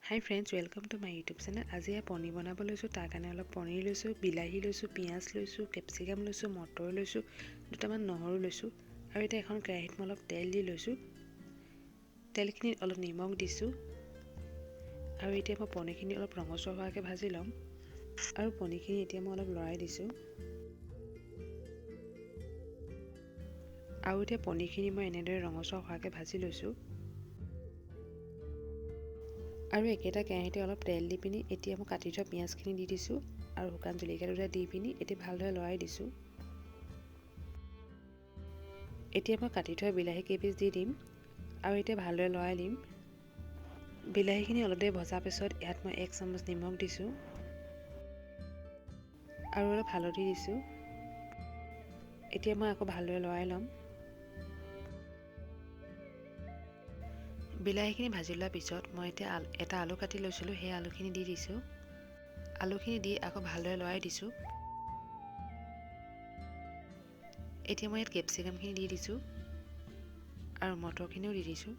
High friends, welcome to my YouTube channel. আজি পনীৰ বনাব লৈছোঁ। তাৰ কাৰণে অলপ পনীৰ লৈছোঁ, বিলাহী লৈছোঁ, পিঁয়াজ লৈছোঁ, কেপচিকাম লৈছোঁ, মটৰ লৈছোঁ, দুটামান নহৰু লৈছোঁ। আৰু এতিয়া এখন কেৰাহীত মই অলপ তেল দি লৈছোঁ। তেলখিনিত অলপ নিমখ দিছোঁ। আৰু এতিয়া মই পনীৰখিনি অলপ ৰঙচুৱা হোৱাকৈ ভাজি ল'ম। আৰু পনীৰখিনি এতিয়া মই অলপ লৰাই দিছোঁ। আৰু এতিয়া পনীৰখিনি মই এনেদৰে ৰঙচুৱা হোৱাকৈ ভাজি লৈছোঁ। আৰু একেটা কেৰাহীতে অলপ তেল দি পিনি এতিয়া মই কাটি থোৱা পিঁয়াজখিনি দি দিছোঁ। আৰু শুকান জলকীয়া দুটা দি পিনি এতিয়া ভালদৰে লৰাই দিছোঁ। এতিয়া মই কাটি থোৱা বিলাহী কেইপিচ দি দিম। আৰু এতিয়া ভালদৰে লৰাই দিম। বিলাহীখিনি অলপ দেৰি ভজাৰ পিছত ইয়াত মই 1 চামুচ নিমখ দিছোঁ। আৰু অলপ হালধি দিছোঁ। এতিয়া মই আকৌ ভালদৰে লৰাই ল'ম। বিলাহীখিনি ভাজি লোৱাৰ পিছত মই এতিয়া এটা আলু কাটি লৈছিলোঁ, সেই আলুখিনি দি দিছোঁ। আলুখিনি দি আকৌ ভালদৰে লৰাই দিছোঁ। এতিয়া মই ইয়াত কেপচিকামখিনি দি দিছোঁ। আৰু মটৰখিনিও দি দিছোঁ।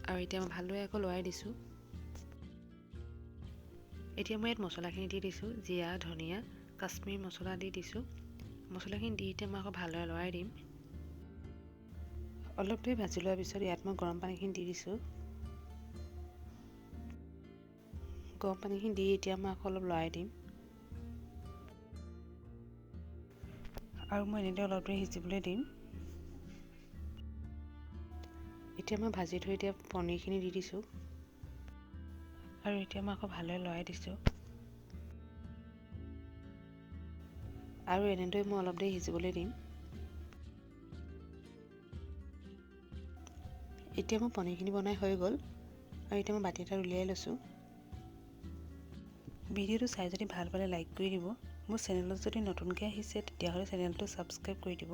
আৰু এতিয়া মই ভালদৰে আকৌ লৰাই দিছোঁ। এতিয়া মই ইয়াত মছলাখিনি দি দিছোঁ। জিৰা, ধনিয়া, কাশ্মীৰী মছলা দি দিছোঁ। মছলাখিনি দি এতিয়া মই আকৌ ভালদৰে লৰাই দিম। অলপ দেৰি ভাজি লোৱাৰ পিছত ইয়াত মই গৰম পানীখিনি দি দিছোঁ। গৰম পানীখিনি দি এতিয়া মই আকৌ অলপ লৰাই দিম। আৰু মই এনেদৰে অলপ দেৰি সিজিবলৈ দিম। এতিয়া মই ভাজি থৈ দিয়া পনীৰখিনি দি দিছোঁ। আৰু এতিয়া মই আকৌ ভালদৰে লৰাই দিছোঁ। আৰু এনেদৰে মই অলপ দেৰি সিজিবলৈ দিম। এতিয়া মোৰ পনীৰখিনি বনাই হৈ গ'ল। আৰু এতিয়া মই বাতি এটাত উলিয়াই লৈছোঁ। ভিডিঅ'টো চাই যদি ভাল পালে লাইক কৰি দিব। মোৰ চেনেলত যদি নতুনকৈ আহিছে তেতিয়াহ'লে চেনেলটো ছাবস্ক্ৰাইব কৰি দিব।